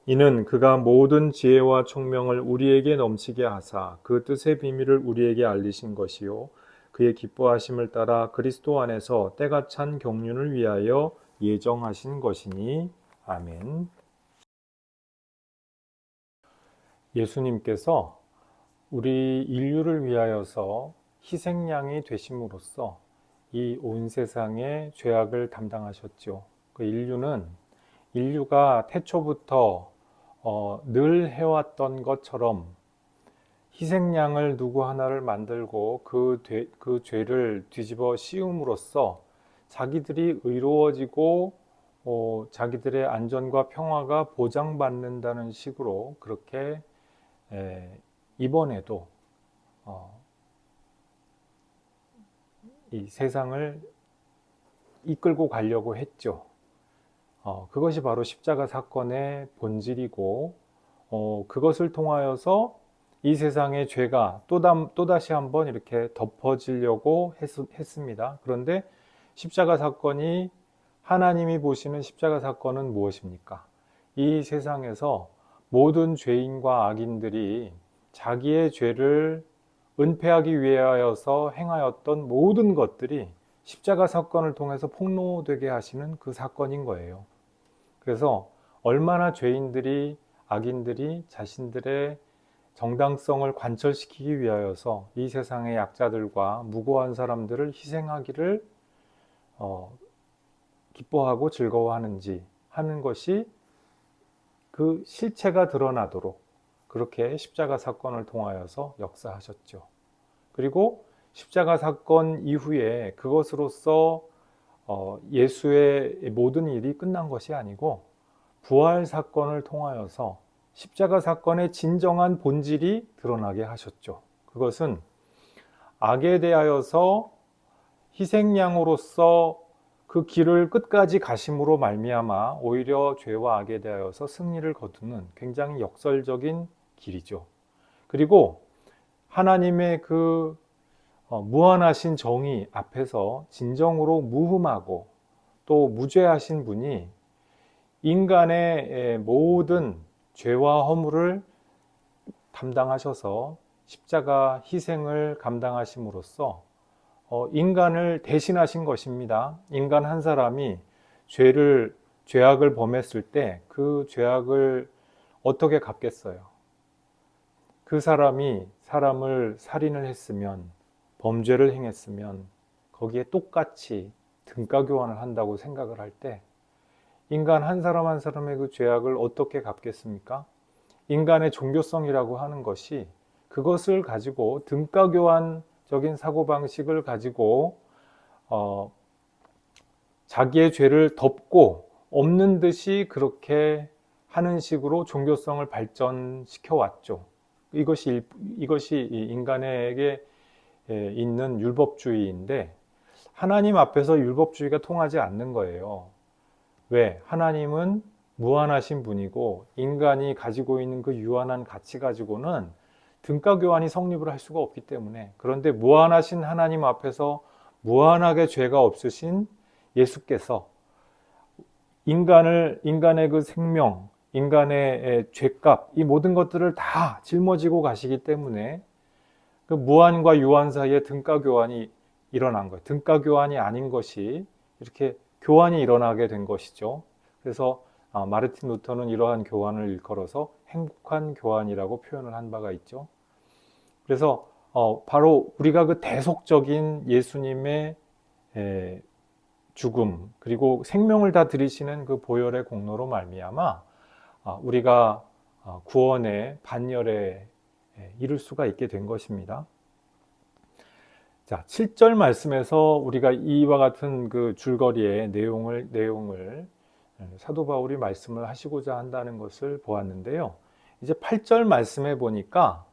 이는 그가 모든 지혜와 총명을 우리에게 넘치게 하사 그 뜻의 비밀을 우리에게 알리신 것이요 그의 기뻐하심을 따라 그리스도 안에서 때가 찬 경륜을 위하여 예정하신 것이니. 아멘. 예수님께서 우리 인류를 위하여서 희생양이 되심으로써 이 온 세상의 죄악을 담당하셨죠. 그 인류가 태초부터 늘 해왔던 것처럼 희생양을 누구 하나를 만들고 그 죄를 뒤집어 씌움으로써 자기들이 의로워지고 자기들의 안전과 평화가 보장받는다는 식으로 그렇게 이번에도 어, 이 세상을 이끌고 가려고 했죠. 그것이 바로 십자가 사건의 본질이고 그것을 통하여서 이 세상의 죄가 또다시 한번 이렇게 덮어지려고 했습니다. 그런데 십자가 사건이 하나님이 보시는 십자가 사건은 무엇입니까? 이 세상에서 모든 죄인과 악인들이 자기의 죄를 은폐하기 위하여서 행하였던 모든 것들이 십자가 사건을 통해서 폭로되게 하시는 그 사건인 거예요. 그래서 얼마나 악인들이 자신들의 정당성을 관철시키기 위하여서 이 세상의 약자들과 무고한 사람들을 희생하기를 기뻐하고 즐거워하는지 하는 것이 그 실체가 드러나도록 그렇게 십자가 사건을 통하여서 역사하셨죠. 그리고 십자가 사건 이후에 그것으로서 예수의 모든 일이 끝난 것이 아니고 부활 사건을 통하여서 십자가 사건의 진정한 본질이 드러나게 하셨죠. 그것은 악에 대하여서 희생양으로서 그 길을 끝까지 가심으로 말미암아 오히려 죄와 악에 대하여서 승리를 거두는 굉장히 역설적인 길이죠. 그리고 하나님의 그 무한하신 정의 앞에서 진정으로 무흠하고 또 무죄하신 분이 인간의 모든 죄와 허물을 담당하셔서 십자가 희생을 감당하심으로써 인간을 대신하신 것입니다. 인간 한 사람이 죄악을 범했을 때 그 죄악을 어떻게 갚겠어요? 그 사람이 사람을 살인을 했으면, 범죄를 행했으면 거기에 똑같이 등가 교환을 한다고 생각을 할 때 인간 한 사람 한 사람의 그 죄악을 어떻게 갚겠습니까? 인간의 종교성이라고 하는 것이 그것을 가지고 등가 교환적인 사고방식을 가지고 자기의 죄를 덮고 없는 듯이 그렇게 하는 식으로 종교성을 발전시켜 왔죠. 이것이 인간에게 있는 율법주의인데 하나님 앞에서 율법주의가 통하지 않는 거예요. 왜? 하나님은 무한하신 분이고 인간이 가지고 있는 그 유한한 가치 가지고는 등가 교환이 성립을 할 수가 없기 때문에. 그런데 무한하신 하나님 앞에서 무한하게 죄가 없으신 예수께서 인간의 그 생명, 인간의 죄값, 이 모든 것들을 다 짊어지고 가시기 때문에 그 무한과 유한 사이에 등가 교환이 일어난 거예요. 등가 교환이 아닌 것이 이렇게 교환이 일어나게 된 것이죠. 그래서 마르틴 루터는 이러한 교환을 일컬어서 행복한 교환이라고 표현을 한 바가 있죠. 그래서 바로 우리가 그 대속적인 예수님의 죽음 그리고 생명을 다 드리시는 그 보혈의 공로로 말미암아 우리가 구원의 반열에 이룰 수가 있게 된 것입니다. 자, 7절 말씀에서 우리가 이와 같은 그 줄거리의 내용을 사도 바울이 말씀을 하시고자 한다는 것을 보았는데요. 이제 8절 말씀에 보니까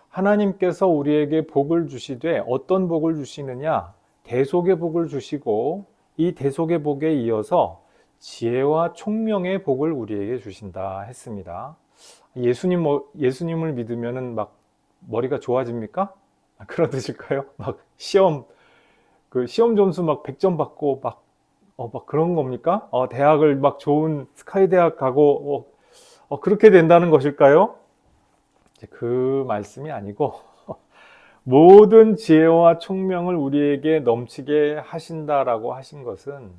하나님께서 우리에게 복을 주시되 어떤 복을 주시느냐? 대속의 복을 주시고 이 대속의 복에 이어서 지혜와 총명의 복을 우리에게 주신다 했습니다. 예수님을 믿으면은 막 머리가 좋아집니까? 그런 뜻일까요? 막 시험 점수 막 100점 받고 막 그런 겁니까? 대학을 막 좋은 스카이 대학 가고 그렇게 된다는 것일까요? 그 말씀이 아니고 모든 지혜와 총명을 우리에게 넘치게 하신다라고 하신 것은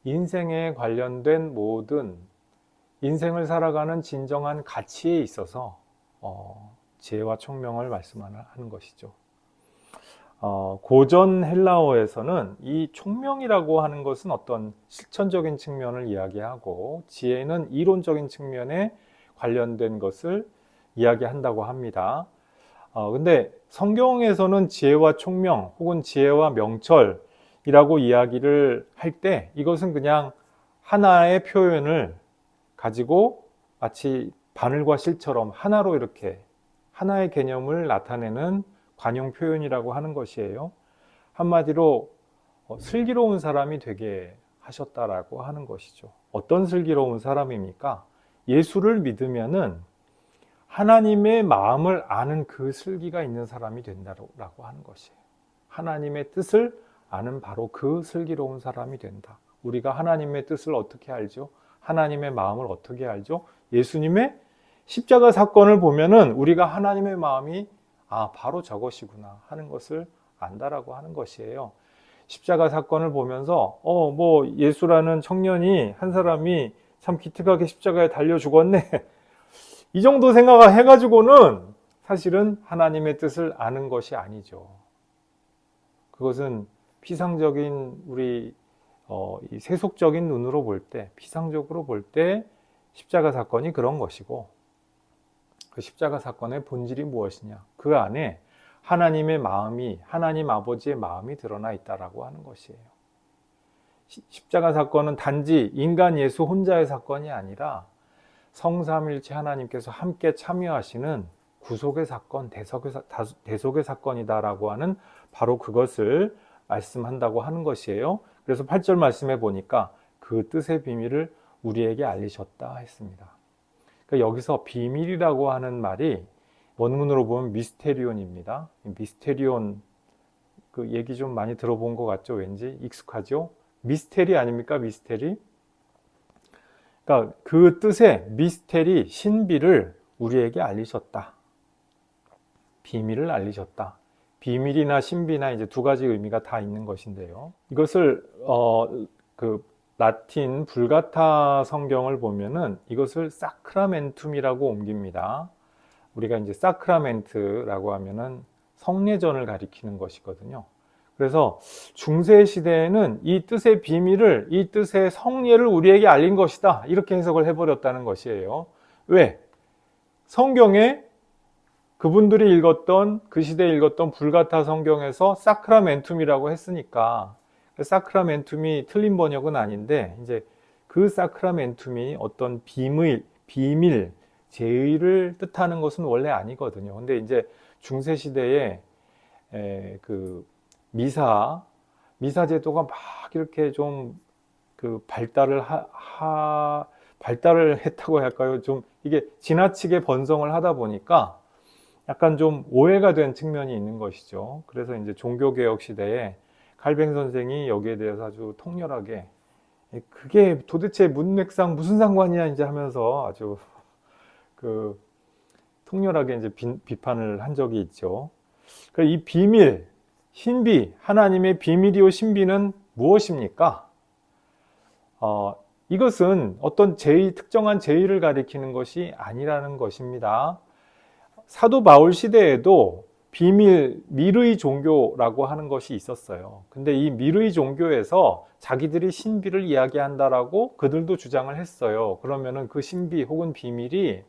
인생에 관련된 모든 인생을 살아가는 진정한 가치에 있어서 지혜와 총명을 말씀하는 것이죠. 고전 헬라어에서는 이 총명이라고 하는 것은 어떤 실천적인 측면을 이야기하고 지혜는 이론적인 측면에 관련된 것을 이야기한다고 합니다. 근데 성경에서는 지혜와 총명 혹은 지혜와 명철이라고 이야기를 할 때 이것은 그냥 하나의 표현을 가지고 마치 바늘과 실처럼 하나로 이렇게 하나의 개념을 나타내는 관용 표현이라고 하는 것이에요. 한마디로 슬기로운 사람이 되게 하셨다라고 하는 것이죠. 어떤 슬기로운 사람입니까? 예수를 믿으면은 하나님의 마음을 아는 그 슬기가 있는 사람이 된다라고 하는 것이에요. 하나님의 뜻을 아는 바로 그 슬기로운 사람이 된다. 우리가 하나님의 뜻을 어떻게 알죠? 하나님의 마음을 어떻게 알죠? 예수님의 십자가 사건을 보면은 우리가 하나님의 마음이 바로 저것이구나 하는 것을 안다라고 하는 것이에요. 십자가 사건을 보면서 예수라는 청년이 한 사람이 참 기특하게 십자가에 달려 죽었네. 이 정도 생각을 해가지고는 사실은 하나님의 뜻을 아는 것이 아니죠. 그것은 피상적인 우리 이 세속적인 눈으로 볼 때, 피상적으로 볼 때 십자가 사건이 그런 것이고, 그 십자가 사건의 본질이 무엇이냐? 그 안에 하나님의 마음이, 하나님 아버지의 마음이 드러나 있다라고 하는 것이에요. 십자가 사건은 단지 인간 예수 혼자의 사건이 아니라 성삼일체 하나님께서 함께 참여하시는 구속의 사건, 대속의 사건이다라고 하는 바로 그것을 말씀한다고 하는 것이에요. 그래서 8절 말씀해 보니까 그 뜻의 비밀을 우리에게 알리셨다 했습니다. 그러니까 여기서 비밀이라고 하는 말이 원문으로 보면 미스테리온입니다. 미스테리온 그 얘기 좀 많이 들어본 것 같죠? 왠지 익숙하죠? 미스테리 아닙니까? 미스테리? 그러니까 그 뜻의 미스테리, 신비를 우리에게 알리셨다. 비밀을 알리셨다. 비밀이나 신비나 이제 두 가지 의미가 다 있는 것인데요. 이것을 그 라틴 불가타 성경을 보면은 이것을 사크라멘툼이라고 옮깁니다. 우리가 이제 사크라멘트라고 하면은 성례전을 가리키는 것이거든요. 그래서 중세 시대에는 이 뜻의 비밀을, 이 뜻의 성례를 우리에게 알린 것이다. 이렇게 해석을 해버렸다는 것이에요. 왜? 성경에 그분들이 읽었던, 그 시대에 읽었던 불가타 성경에서 사크라멘툼이라고 했으니까, 사크라멘툼이 틀린 번역은 아닌데, 이제 그 사크라멘툼이 어떤 비밀, 제의를 뜻하는 것은 원래 아니거든요. 근데 이제 중세 시대에 그 미사 제도가 막 이렇게 좀 그 발달을 했다고 할까요? 좀 이게 지나치게 번성을 하다 보니까 약간 좀 오해가 된 측면이 있는 것이죠. 그래서 이제 종교개혁 시대에 칼뱅 선생이 여기에 대해서 아주 통렬하게 그게 도대체 문맥상 무슨 상관이야 이제 하면서 아주 그 통렬하게 이제 비판을 한 적이 있죠. 그러니까 이 비밀, 신비, 하나님의 비밀이요 신비는 무엇입니까? 이것은 어떤 특정한 제의를 가리키는 것이 아니라는 것입니다. 사도 바울 시대에도 미르이 종교라고 하는 것이 있었어요. 근데 이 미르이 종교에서 자기들이 신비를 이야기한다라고 그들도 주장을 했어요. 그러면은 그 신비 혹은 비밀이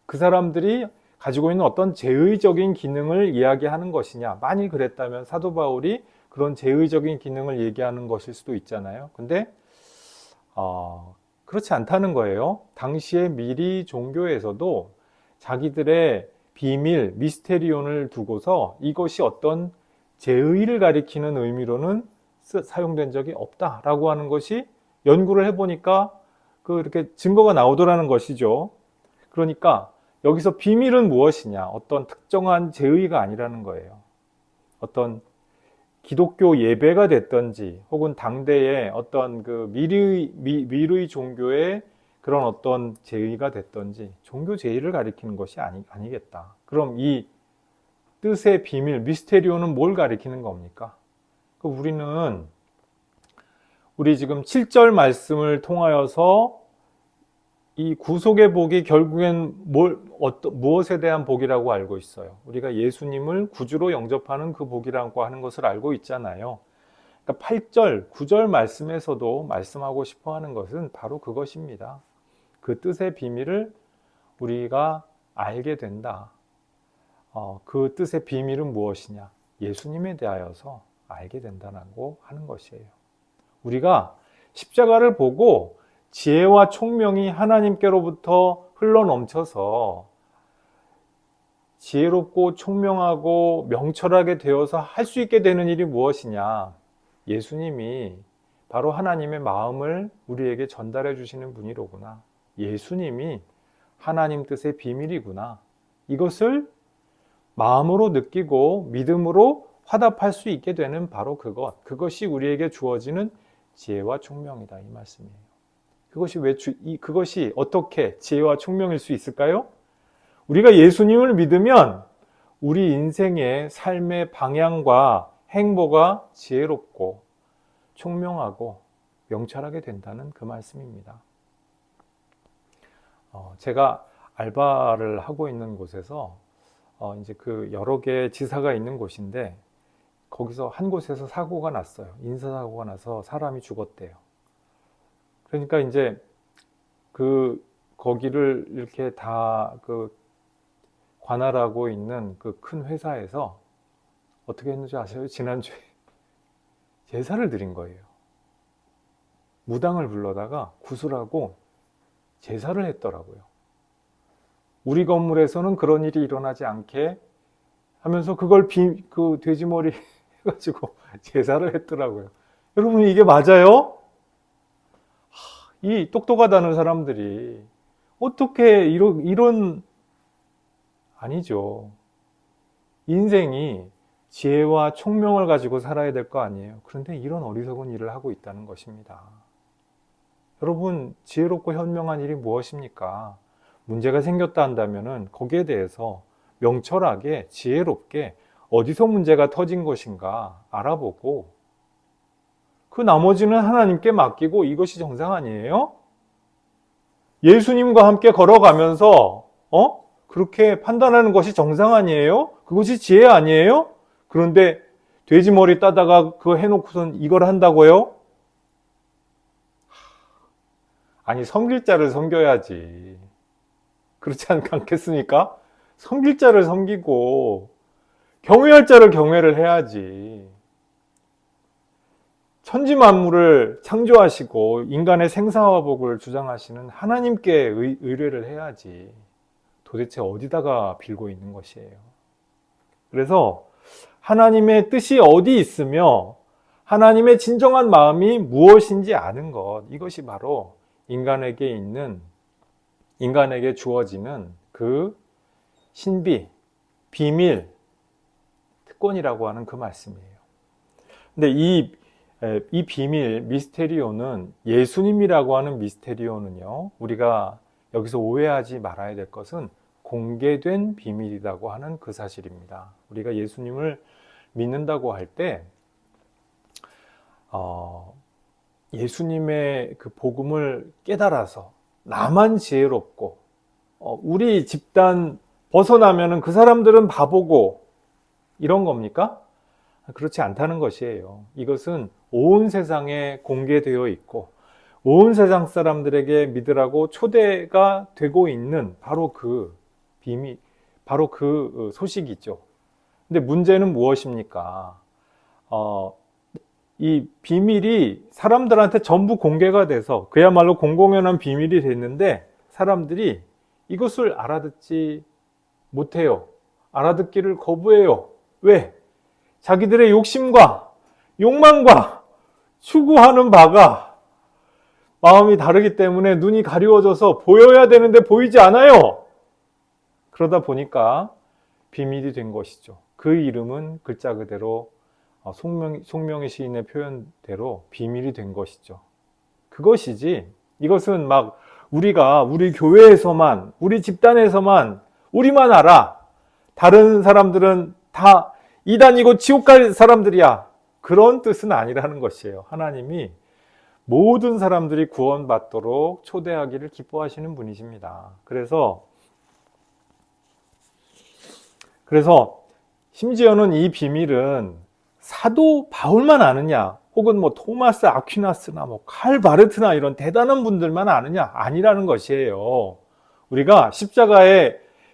그 사람들이 가지고 있는 어떤 제의적인 기능을 이야기하는 것이냐. 만일 그랬다면 사도 바울이 그런 제의적인 기능을 얘기하는 것일 수도 있잖아요. 근데 그렇지 않다는 거예요. 당시의 미리 종교에서도 자기들의 비밀, 미스테리온을 두고서 이것이 어떤 제의를 가리키는 의미로는 사용된 적이 없다라고 하는 것이 연구를 해보니까 이렇게 증거가 나오더라는 것이죠. 그러니까 여기서 비밀은 무엇이냐? 어떤 특정한 제의가 아니라는 거예요. 어떤 기독교 예배가 됐든지 혹은 당대의 어떤 그 미르이 종교의 그런 어떤 제의가 됐던지 종교 제의를 가리키는 것이 아니겠다. 그럼 이 뜻의 비밀, 미스테리오는 뭘 가리키는 겁니까? 우리 지금 7절 말씀을 통하여서 이 구속의 복이 결국엔 무엇에 대한 복이라고 알고 있어요? 우리가 예수님을 구주로 영접하는 그 복이라고 하는 것을 알고 있잖아요. 그러니까 8절, 9절 말씀에서도 말씀하고 싶어 하는 것은 바로 그것입니다. 그 뜻의 비밀을 우리가 알게 된다. 그 뜻의 비밀은 무엇이냐? 예수님에 대하여서 알게 된다고 하는 것이에요. 우리가 십자가를 보고 지혜와 총명이 하나님께로부터 흘러넘쳐서 지혜롭고 총명하고 명철하게 되어서 할 수 있게 되는 일이 무엇이냐? 예수님이 바로 하나님의 마음을 우리에게 전달해 주시는 분이로구나. 예수님이 하나님 뜻의 비밀이구나. 이것을 마음으로 느끼고 믿음으로 화답할 수 있게 되는 바로 그것이 우리에게 주어지는 지혜와 총명이다, 이 말씀이에요. 그것이 어떻게 지혜와 총명일 수 있을까요? 우리가 예수님을 믿으면 우리 인생의 삶의 방향과 행보가 지혜롭고 총명하고 명철하게 된다는 그 말씀입니다. 제가 알바를 하고 있는 곳에서 이제 그 여러 개의 지사가 있는 곳인데 거기서 한 곳에서 사고가 났어요. 인사사고가 나서 사람이 죽었대요. 그러니까 이제 거기를 이렇게 다 관할하고 있는 그 큰 회사에서 어떻게 했는지 아세요? 지난주에 제사를 드린 거예요. 무당을 불러다가 구슬하고 제사를 했더라고요. 우리 건물에서는 그런 일이 일어나지 않게 하면서 그걸 그 돼지머리 해가지고 제사를 했더라고요. 여러분, 이게 맞아요? 이 똑똑하다는 사람들이 어떻게 이런 아니죠. 인생이 지혜와 총명을 가지고 살아야 될 거 아니에요. 그런데 이런 어리석은 일을 하고 있다는 것입니다. 여러분, 지혜롭고 현명한 일이 무엇입니까? 문제가 생겼다 한다면은 거기에 대해서 명철하게 지혜롭게 어디서 문제가 터진 것인가 알아보고 그 나머지는 하나님께 맡기고 이것이 정상 아니에요? 예수님과 함께 걸어가면서 그렇게 판단하는 것이 정상 아니에요? 그것이 지혜 아니에요? 그런데 돼지머리 따다가 그거 해놓고선 이걸 한다고요? 아니, 섬길 자를 섬겨야지. 그렇지 않겠습니까? 섬길 자를 섬기고 경외할 자를 경외를 해야지. 천지 만물을 창조하시고 인간의 생사화복을 주장하시는 하나님께 의뢰를 해야지. 도대체 어디다가 빌고 있는 것이에요. 그래서 하나님의 뜻이 어디 있으며 하나님의 진정한 마음이 무엇인지 아는 것, 이것이 바로 인간에게 주어지는 그 신비, 비밀, 특권이라고 하는 그 말씀이에요. 근데 이 비밀, 미스테리오는, 예수님이라고 하는 미스테리오는요, 우리가 여기서 오해하지 말아야 될 것은 공개된 비밀이라고 하는 그 사실입니다. 우리가 예수님을 믿는다고 할 때 예수님의 그 복음을 깨달아서 나만 지혜롭고 우리 집단 벗어나면은 그 사람들은 바보고 이런 겁니까? 그렇지 않다는 것이에요. 이것은 온 세상에 공개되어 있고 온 세상 사람들에게 믿으라고 초대가 되고 있는 바로 그 비밀, 바로 그 소식이죠. 근데 문제는 무엇입니까? 이 비밀이 사람들한테 전부 공개가 돼서 그야말로 공공연한 비밀이 됐는데 사람들이 이것을 알아듣지 못해요. 알아듣기를 거부해요. 왜? 자기들의 욕심과 욕망과 추구하는 바가 마음이 다르기 때문에 눈이 가리워져서 보여야 되는데 보이지 않아요. 그러다 보니까 비밀이 된 것이죠. 그 이름은 글자 그대로 송명희 시인의 표현대로 비밀이 된 것이죠. 그것이지, 이것은 막 우리 교회에서만, 우리 집단에서만, 우리만 알아. 다른 사람들은 다 이단이고 지옥 갈 사람들이야. 그런 뜻은 아니라는 것이에요. 하나님이 모든 사람들이 구원받도록 초대하기를 기뻐하시는 분이십니다. 그래서 심지어는 이 비밀은 사도 바울만 아느냐, 혹은 뭐 토마스 아퀴나스나 뭐 칼 바르트나 이런 대단한 분들만 아느냐, 아니라는 것이에요. 우리가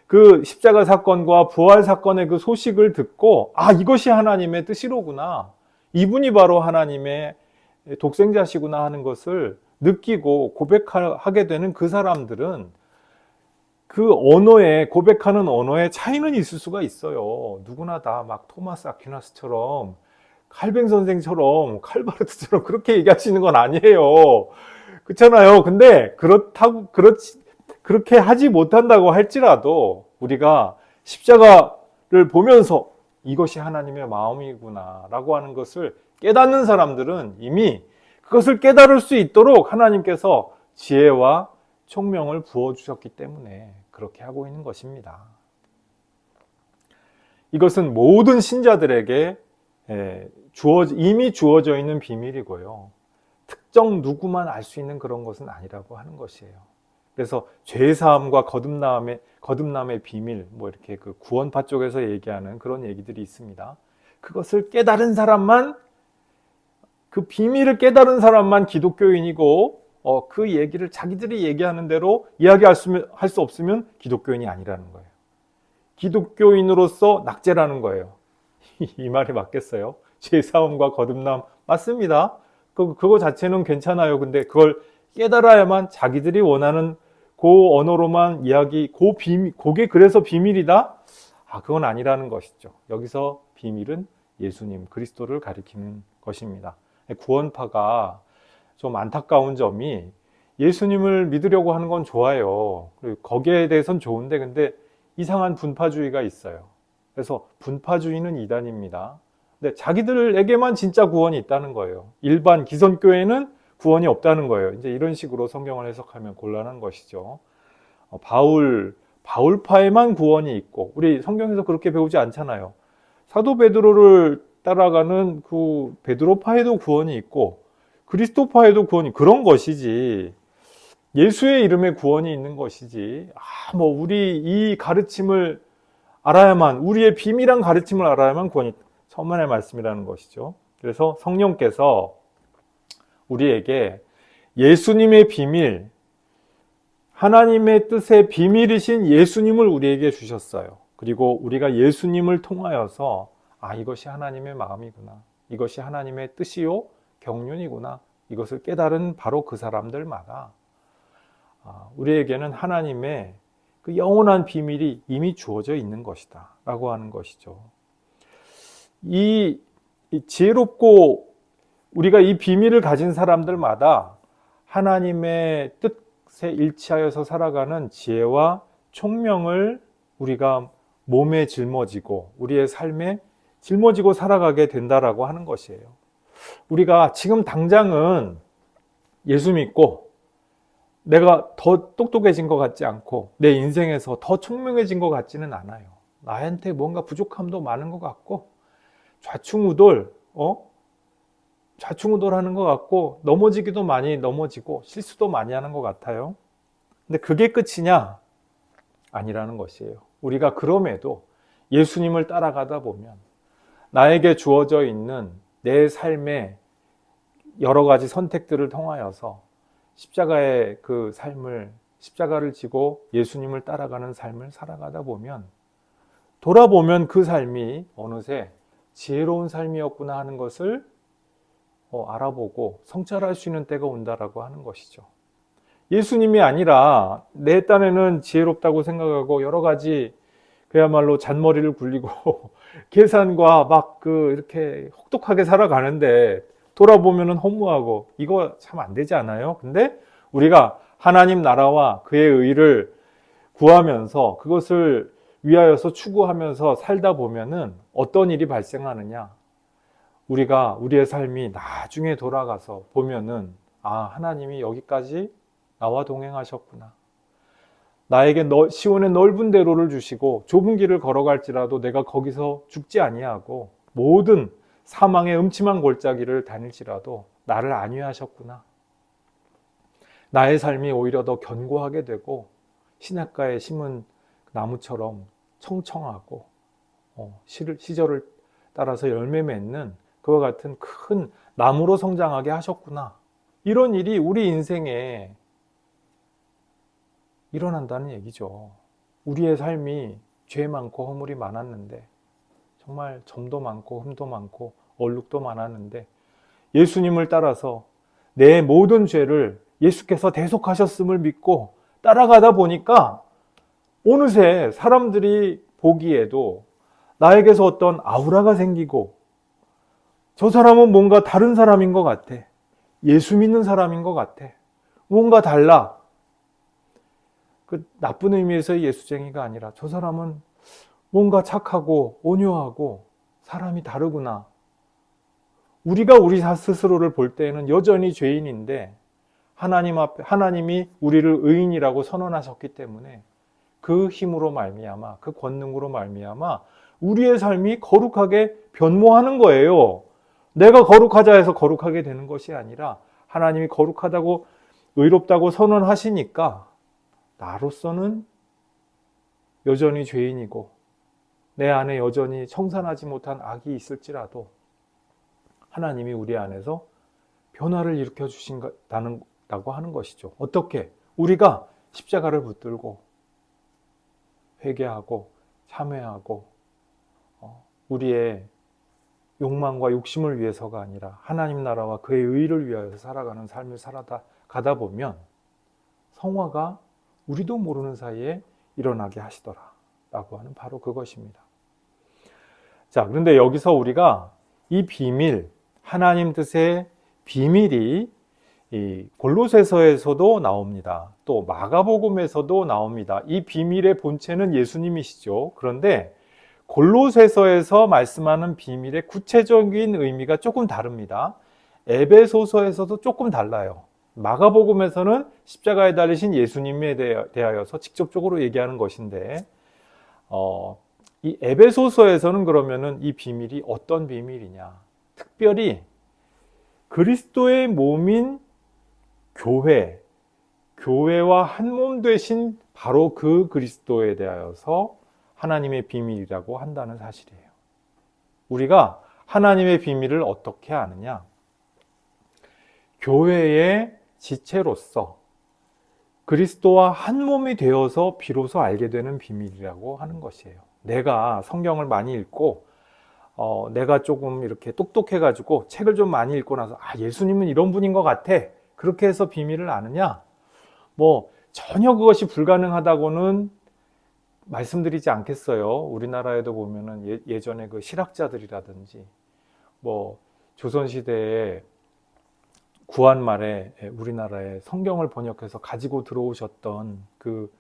그 십자가 사건과 부활 사건의 그 소식을 듣고, 아, 이것이 하나님의 뜻이로구나, 이분이 바로 하나님의 독생자시구나 하는 것을 느끼고 고백하게 되는 그 사람들은 그 언어에, 고백하는 언어에 차이는 있을 수가 있어요. 누구나 다 막 토마스 아퀴나스처럼, 칼뱅 선생처럼, 칼바르트처럼 그렇게 얘기하시는 건 아니에요. 그렇잖아요. 근데 그렇게 하지 못한다고 할지라도 우리가 십자가를 보면서 이것이 하나님의 마음이구나 라고 하는 것을 깨닫는 사람들은 이미 그것을 깨달을 수 있도록 하나님께서 지혜와 총명을 부어주셨기 때문에 그렇게 하고 있는 것입니다. 이것은 모든 신자들에게 이미 주어져 있는 비밀이고요. 특정 누구만 알 수 있는 그런 것은 아니라고 하는 것이에요. 그래서 죄사함과 거듭남의 비밀, 뭐 이렇게 그 구원파 쪽에서 얘기하는 그런 얘기들이 있습니다. 그것을 깨달은 사람만, 그 비밀을 깨달은 사람만 기독교인이고, 그 얘기를 자기들이 얘기하는 대로 이야기할 수 없으면 기독교인이 아니라는 거예요. 기독교인으로서 낙제라는 거예요. 이 말이 맞겠어요? 죄사함과 거듭남 맞습니다. 그거 자체는 괜찮아요. 근데 그걸 깨달아야만, 자기들이 원하는 그 언어로만 그게 그래서 비밀이다? 그건 아니라는 것이죠. 여기서 비밀은 예수님, 그리스도를 가리키는 것입니다. 구원파가 좀 안타까운 점이, 예수님을 믿으려고 하는 건 좋아요. 그리고 거기에 대해서는 좋은데, 근데 이상한 분파주의가 있어요. 그래서 분파주의는 이단입니다. 근데 자기들에게만 진짜 구원이 있다는 거예요. 일반 기성교회는 구원이 없다는 거예요. 이제 이런 식으로 성경을 해석하면 곤란한 것이죠. 바울파에만 구원이 있고, 우리 성경에서 그렇게 배우지 않잖아요. 사도 베드로를 따라가는 그 베드로파에도 구원이 있고, 그리스도파에도 구원이, 그런 것이지, 예수의 이름에 구원이 있는 것이지, 우리 이 가르침을 알아야만, 우리의 비밀한 가르침을 알아야만 구원이, 천만의 말씀이라는 것이죠. 그래서 성령께서 우리에게 예수님의 비밀, 하나님의 뜻의 비밀이신 예수님을 우리에게 주셨어요. 그리고 우리가 예수님을 통하여서 이것이 하나님의 마음이구나, 이것이 하나님의 뜻이요 경륜이구나, 이것을 깨달은 바로 그 사람들마다 우리에게는 하나님의 그 영원한 비밀이 이미 주어져 있는 것이다 라고 하는 것이죠. 이 지혜롭고 우리가 이 비밀을 가진 사람들마다 하나님의 뜻에 일치하여서 살아가는 지혜와 총명을 우리가 몸에 짊어지고 우리의 삶에 짊어지고 살아가게 된다라고 하는 것이에요. 우리가 지금 당장은 예수 믿고 내가 더 똑똑해진 것 같지 않고 내 인생에서 더 총명해진 것 같지는 않아요. 나한테 뭔가 부족함도 많은 것 같고 좌충우돌하는 것 같고 넘어지기도 많이 넘어지고 실수도 많이 하는 것 같아요. 근데 그게 끝이냐? 아니라는 것이에요. 우리가 그럼에도 예수님을 따라가다 보면 나에게 주어져 있는 내 삶의 여러 가지 선택들을 통하여서 십자가의 그 삶을, 십자가를 지고 예수님을 따라가는 삶을 살아가다 보면 돌아보면 그 삶이 어느새 지혜로운 삶이었구나 하는 것을 알아보고 성찰할 수 있는 때가 온다라고 하는 것이죠. 예수님이 아니라 내 딴에는 지혜롭다고 생각하고 여러 가지 그야말로 잔머리를 굴리고 계산과 막 이렇게 혹독하게 살아가는데 돌아보면은 허무하고 이거 참 안 되지 않아요? 근데 우리가 하나님 나라와 그의 의를 구하면서 그것을 위하여서 추구하면서 살다 보면은 어떤 일이 발생하느냐? 우리의 삶이 나중에 돌아가서 보면은 하나님이 여기까지 나와 동행하셨구나. 나에게 시온의 넓은 대로를 주시고 좁은 길을 걸어갈지라도 내가 거기서 죽지 아니하고 모든 사망의 음침한 골짜기를 다닐지라도 나를 안위하셨구나. 나의 삶이 오히려 더 견고하게 되고 시냇가에 심은 나무처럼 청청하고 시절을 따라서 열매 맺는 그와 같은 큰 나무로 성장하게 하셨구나. 이런 일이 우리 인생에 일어난다는 얘기죠. 우리의 삶이 죄 많고 허물이 많았는데, 정말 점도 많고 흠도 많고 얼룩도 많았는데 예수님을 따라서 내 모든 죄를 예수께서 대속하셨음을 믿고 따라가다 보니까 어느새 사람들이 보기에도 나에게서 어떤 아우라가 생기고, 저 사람은 뭔가 다른 사람인 것 같아. 예수 믿는 사람인 것 같아. 뭔가 달라. 그 나쁜 의미에서의 예수쟁이가 아니라 저 사람은 뭔가 착하고 온유하고 사람이 다르구나. 우리가 우리 스스로를 볼 때에는 여전히 죄인인데 하나님 앞에 하나님이 우리를 의인이라고 선언하셨기 때문에 그 힘으로 말미암아, 그 권능으로 말미암아 우리의 삶이 거룩하게 변모하는 거예요. 내가 거룩하자 해서 거룩하게 되는 것이 아니라 하나님이 거룩하다고 의롭다고 선언하시니까 나로서는 여전히 죄인이고 내 안에 여전히 청산하지 못한 악이 있을지라도 하나님이 우리 안에서 변화를 일으켜 주신다고 하는 것이죠. 어떻게? 우리가 십자가를 붙들고 회개하고 참회하고 우리의 욕망과 욕심을 위해서가 아니라 하나님 나라와 그의 의를 위하여 살아가는 삶을 살아가다 보면 성화가 우리도 모르는 사이에 일어나게 하시더라 라고 하는 바로 그것입니다. 자, 그런데 여기서 우리가 이 비밀, 하나님 뜻의 비밀이 이 골로새서에서도 나옵니다. 또 마가복음에서도 나옵니다. 이 비밀의 본체는 예수님이시죠. 그런데 골로새서에서 말씀하는 비밀의 구체적인 의미가 조금 다릅니다. 에베소서에서도 조금 달라요. 마가복음에서는 십자가에 달리신 예수님에 대하여서 직접적으로 얘기하는 것인데 이 에베소서에서는 그러면은 이 비밀이 어떤 비밀이냐? 특별히 그리스도의 몸인 교회와 한 몸 되신 바로 그 그리스도에 대하여서 하나님의 비밀이라고 한다는 사실이에요. 우리가 하나님의 비밀을 어떻게 아느냐? 교회의 지체로서 그리스도와 한 몸이 되어서 비로소 알게 되는 비밀이라고 하는 것이에요. 내가 성경을 많이 읽고 내가 조금 이렇게 똑똑해가지고 책을 좀 많이 읽고 나서 예수님은 이런 분인 것 같아. 그렇게 해서 비밀을 아느냐? 전혀 그것이 불가능하다고는 말씀드리지 않겠어요. 우리나라에도 보면은 예전에 그 실학자들이라든지 조선시대에 구한 말에 우리나라에 성경을 번역해서 가지고 들어오셨던 그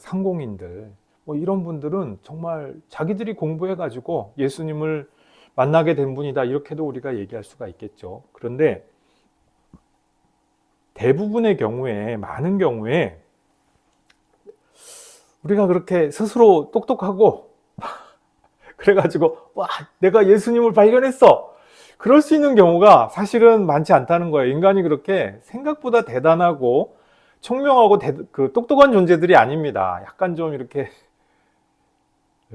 상공인들 이런 분들은 정말 자기들이 공부해가지고 예수님을 만나게 된 분이다 이렇게도 우리가 얘기할 수가 있겠죠. 그런데 대부분의 경우에 많은 경우에 우리가 그렇게 스스로 똑똑하고 그래가지고 내가 예수님을 발견했어 그럴 수 있는 경우가 사실은 많지 않다는 거예요. 인간이 그렇게 생각보다 대단하고 총명하고 똑똑한 존재들이 아닙니다. 약간 좀 이렇게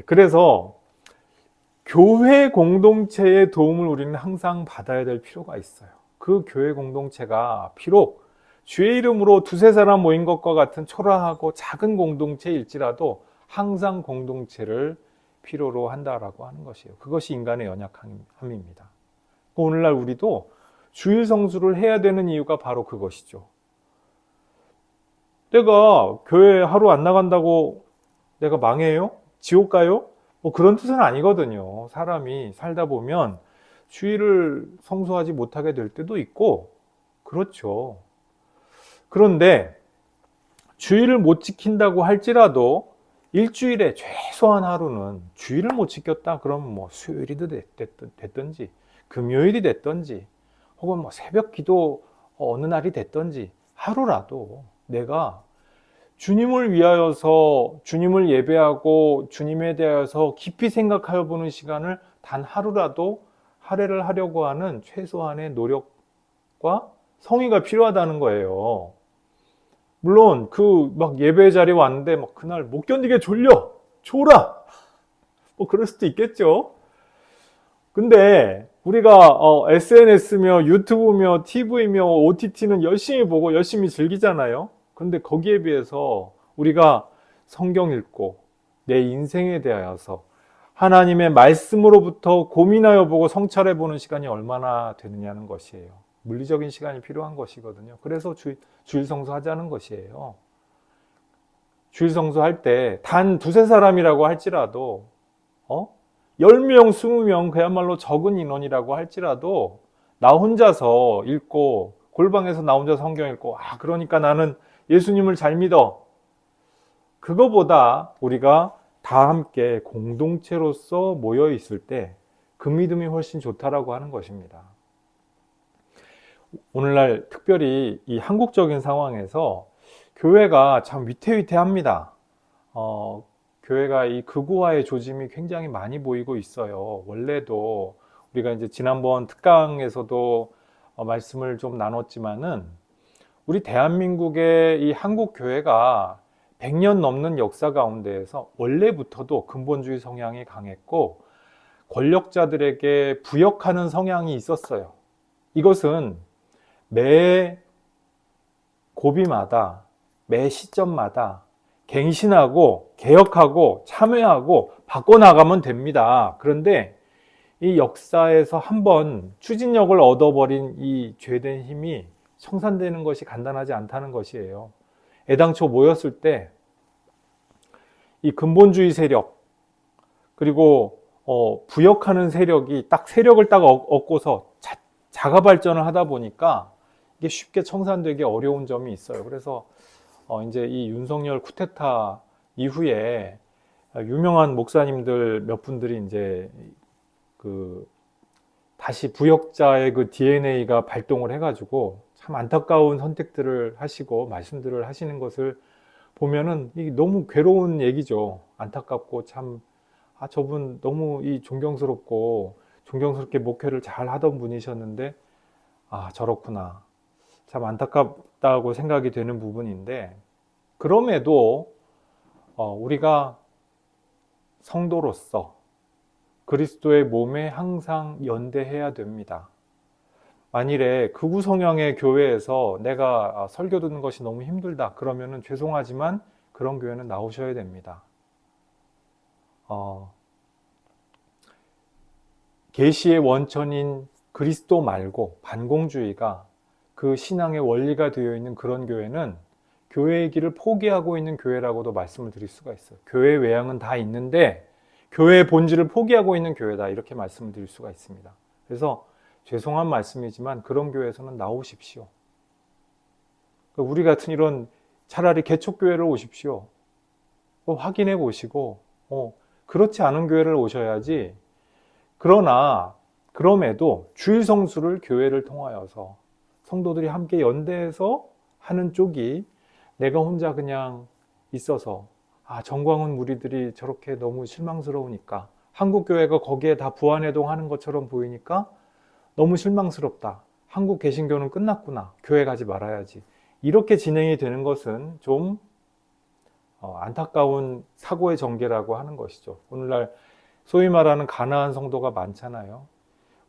그래서 교회 공동체의 도움을 우리는 항상 받아야 될 필요가 있어요. 그 교회 공동체가 비록 주의 이름으로 두세 사람 모인 것과 같은 초라하고 작은 공동체일지라도 항상 공동체를 필요로 한다라고 하는 것이에요. 그것이 인간의 연약함입니다. 오늘날 우리도 주일 성수를 해야 되는 이유가 바로 그것이죠. 내가 교회 하루 안 나간다고 내가 망해요? 지옥 가요? 그런 뜻은 아니거든요. 사람이 살다 보면 주일을 성수하지 못하게 될 때도 있고 그렇죠. 그런데 주일을 못 지킨다고 할지라도 일주일에 최소한 하루는 주일을 못 지켰다 그러면 수요일이 됐든지 금요일이 됐든지 혹은 새벽 기도 어느 날이 됐든지 하루라도 내가 주님을 위하여서 주님을 예배하고 주님에 대해서 깊이 생각하여 보는 시간을 단 하루라도 할애를 하려고 하는 최소한의 노력과 성의가 필요하다는 거예요. 물론 그 막 예배 자리에 왔는데 막 그날 못 견디게 졸려 졸아 뭐 그럴 수도 있겠죠. 근데 우리가 SNS며 유튜브며 TV며 OTT는 열심히 보고 열심히 즐기잖아요. 근데 거기에 비해서 우리가 성경 읽고 내 인생에 대하여서 하나님의 말씀으로부터 고민하여 보고 성찰해 보는 시간이 얼마나 되느냐는 것이에요. 물리적인 시간이 필요한 것이거든요. 그래서 주일 성수하자는 것이에요. 주일 성수할 때 단 두세 사람이라고 할지라도 10명, 20명 그야말로 적은 인원이라고 할지라도 나 혼자서 읽고 골방에서 나 혼자 성경 읽고 그러니까 나는 예수님을 잘 믿어. 그거보다 우리가 다 함께 공동체로서 모여 있을 때 그 믿음이 훨씬 좋다라고 하는 것입니다. 오늘날 특별히 이 한국적인 상황에서 교회가 참 위태위태합니다. 교회가 이 극우화의 조짐이 굉장히 많이 보이고 있어요. 원래도 우리가 이제 지난번 특강에서도 말씀을 좀 나눴지만은 우리 대한민국의 이 한국 교회가 100년 넘는 역사 가운데에서 원래부터도 근본주의 성향이 강했고 권력자들에게 부역하는 성향이 있었어요. 이것은 매 고비마다 매 시점마다 갱신하고 개혁하고 참여하고 바꿔나가면 됩니다. 그런데 이 역사에서 한번 추진력을 얻어버린 이 죄된 힘이 청산되는 것이 간단하지 않다는 것이에요. 애당초 모였을 때 이 근본주의 세력 그리고 부역하는 세력이 딱 세력을 딱 얻고서 자가 발전을 하다 보니까 이게 쉽게 청산되기 어려운 점이 있어요. 그래서 이제 이 윤석열 쿠데타 이후에 유명한 목사님들 몇 분들이 이제 다시 부역자의 그 DNA가 발동을 해가지고 참 안타까운 선택들을 하시고 말씀들을 하시는 것을 보면은 이게 너무 괴로운 얘기죠. 안타깝고 참 저분 너무 존경스럽고 존경스럽게 목회를 잘 하던 분이셨는데 저렇구나. 참 안타깝다고 생각이 되는 부분인데 그럼에도 우리가 성도로서 그리스도의 몸에 항상 연대해야 됩니다. 만일에 극우 성향의 교회에서 내가 설교 듣는 것이 너무 힘들다 그러면은 죄송하지만 그런 교회는 나오셔야 됩니다. 계시의 원천인 그리스도 말고 반공주의가 그 신앙의 원리가 되어 있는 그런 교회는 교회의 길을 포기하고 있는 교회라고도 말씀을 드릴 수가 있어요. 교회 외양은 다 있는데 교회의 본질을 포기하고 있는 교회다 이렇게 말씀을 드릴 수가 있습니다. 그래서 죄송한 말씀이지만 그런 교회에서는 나오십시오. 우리 같은 이런 차라리 개척교회를 오십시오. 확인해 보시고 그렇지 않은 교회를 오셔야지. 그러나 그럼에도 주일 성수를 교회를 통하여서 성도들이 함께 연대해서 하는 쪽이 내가 혼자 그냥 있어서 정광훈 무리들이 저렇게 너무 실망스러우니까 한국교회가 거기에 다 부안해동 하는 것처럼 보이니까 너무 실망스럽다. 한국 개신교는 끝났구나. 교회 가지 말아야지. 이렇게 진행이 되는 것은 좀 안타까운 사고의 전개라고 하는 것이죠. 오늘날 소위 말하는 가나안 성도가 많잖아요.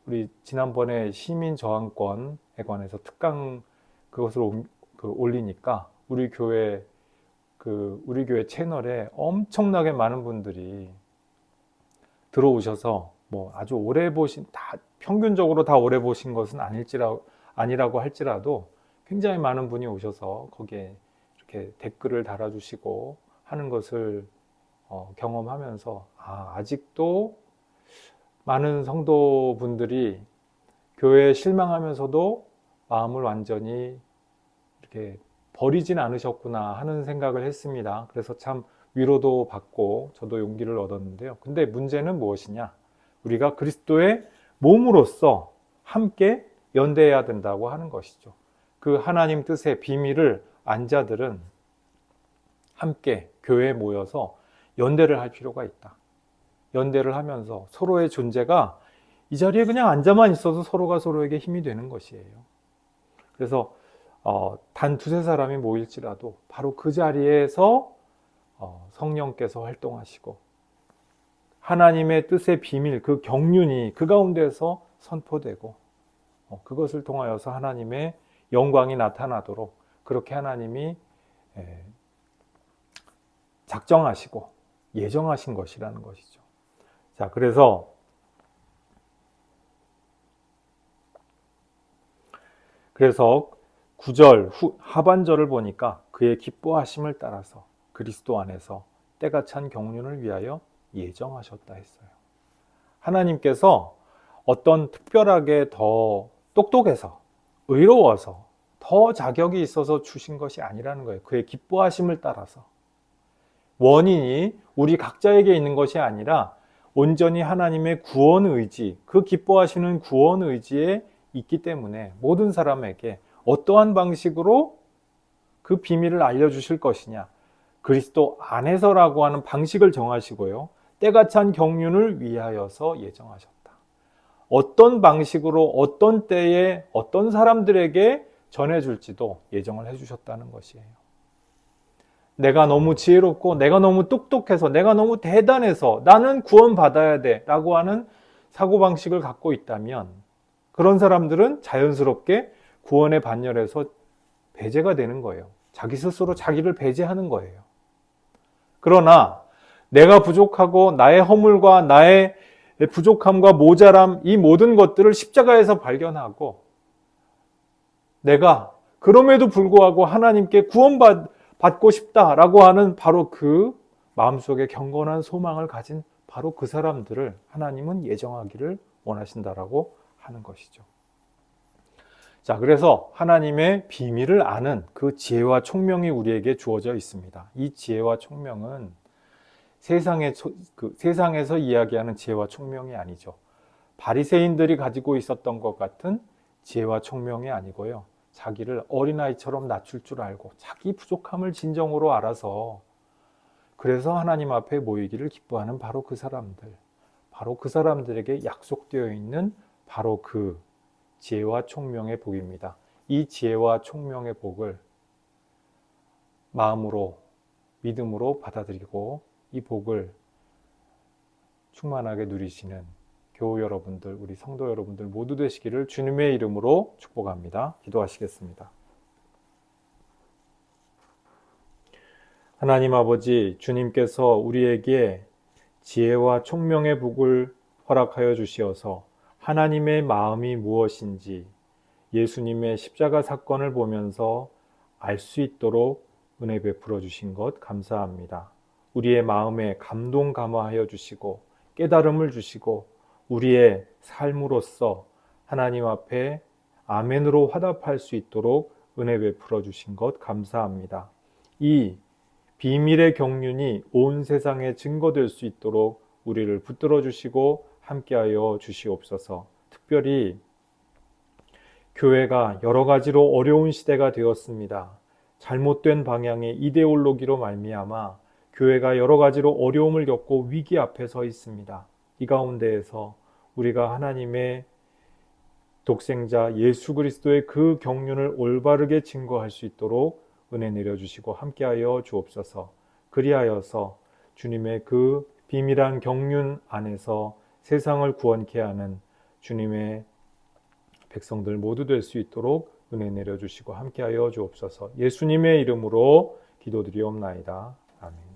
우리 지난번에 시민저항권에 관해서 특강 그것을 올리니까 우리 교회 채널에 엄청나게 많은 분들이 들어오셔서 아주 오래 보신 평균적으로 다 오래 보신 것은 아니라고 할지라도 굉장히 많은 분이 오셔서 거기에 이렇게 댓글을 달아주시고 하는 것을 경험하면서 아직도 많은 성도분들이 교회에 실망하면서도 마음을 완전히 이렇게 버리진 않으셨구나 하는 생각을 했습니다. 그래서 참 위로도 받고 저도 용기를 얻었는데요. 근데 문제는 무엇이냐? 우리가 그리스도의 몸으로서 함께 연대해야 된다고 하는 것이죠. 그 하나님 뜻의 비밀을 안 자들은 함께 교회에 모여서 연대를 할 필요가 있다. 연대를 하면서 서로의 존재가 이 자리에 그냥 앉아만 있어서 서로가 서로에게 힘이 되는 것이에요. 그래서 단 두세 사람이 모일지라도 바로 그 자리에서 성령께서 활동하시고 하나님의 뜻의 비밀, 그 경륜이 그 가운데서 선포되고 그것을 통하여서 하나님의 영광이 나타나도록 그렇게 하나님이 작정하시고 예정하신 것이라는 것이죠. 자, 그래서 그래서 9절 하반절을 보니까 그의 기뻐하심을 따라서 그리스도 안에서 때가 찬 경륜을 위하여 예정하셨다 했어요. 하나님께서 어떤 특별하게 더 똑똑해서 의로워서 더 자격이 있어서 주신 것이 아니라는 거예요. 그의 기뻐하심을 따라서. 원인이 우리 각자에게 있는 것이 아니라 온전히 하나님의 구원 의지, 그 기뻐하시는 구원 의지에 있기 때문에 모든 사람에게 어떠한 방식으로 그 비밀을 알려주실 것이냐, 그리스도 안에서라고 하는 방식을 정하시고요, 때가 찬 경륜을 위하여서 예정하셨다. 어떤 방식으로 어떤 때에 어떤 사람들에게 전해줄지도 예정을 해주셨다는 것이에요. 내가 너무 지혜롭고 내가 너무 똑똑해서 내가 너무 대단해서 나는 구원받아야 돼 라고 하는 사고방식을 갖고 있다면 그런 사람들은 자연스럽게 구원의 반열에서 배제가 되는 거예요. 자기 스스로 자기를 배제하는 거예요. 그러나 내가 부족하고 나의 허물과 나의 부족함과 모자람, 이 모든 것들을 십자가에서 발견하고 내가 그럼에도 불구하고 하나님께 구원받고 싶다라고 하는 바로 그 마음속에 경건한 소망을 가진 바로 그 사람들을 하나님은 예정하기를 원하신다라고 하는 것이죠. 자, 그래서 하나님의 비밀을 아는 그 지혜와 총명이 우리에게 주어져 있습니다. 이 지혜와 총명은 세상에서 이야기하는 지혜와 총명이 아니죠. 바리새인들이 가지고 있었던 것 같은 지혜와 총명이 아니고요. 자기를 어린아이처럼 낮출 줄 알고 자기 부족함을 진정으로 알아서 그래서 하나님 앞에 모이기를 기뻐하는 바로 그 사람들, 바로 그 사람들에게 약속되어 있는 바로 그 지혜와 총명의 복입니다. 이 지혜와 총명의 복을 마음으로 믿음으로 받아들이고 이 복을 충만하게 누리시는 교우 여러분들, 우리 성도 여러분들 모두 되시기를 주님의 이름으로 축복합니다. 기도하시겠습니다. 하나님 아버지, 주님께서 우리에게 지혜와 총명의 복을 허락하여 주시어서 하나님의 마음이 무엇인지 예수님의 십자가 사건을 보면서 알 수 있도록 은혜 베풀어 주신 것 감사합니다. 우리의 마음에 감동 감화하여 주시고 깨달음을 주시고 우리의 삶으로서 하나님 앞에 아멘으로 화답할 수 있도록 은혜 베풀어 주신 것 감사합니다. 이 비밀의 경륜이 온 세상에 증거될 수 있도록 우리를 붙들어 주시고 함께하여 주시옵소서. 특별히 교회가 여러 가지로 어려운 시대가 되었습니다. 잘못된 방향의 이데올로기로 말미암아 교회가 여러 가지로 어려움을 겪고 위기 앞에 서 있습니다. 이 가운데에서 우리가 하나님의 독생자 예수 그리스도의 그 경륜을 올바르게 증거할 수 있도록 은혜 내려주시고 함께하여 주옵소서. 그리하여서 주님의 그 비밀한 경륜 안에서 세상을 구원케 하는 주님의 백성들 모두 될 수 있도록 은혜 내려주시고 함께하여 주옵소서. 예수님의 이름으로 기도드리옵나이다. 아멘.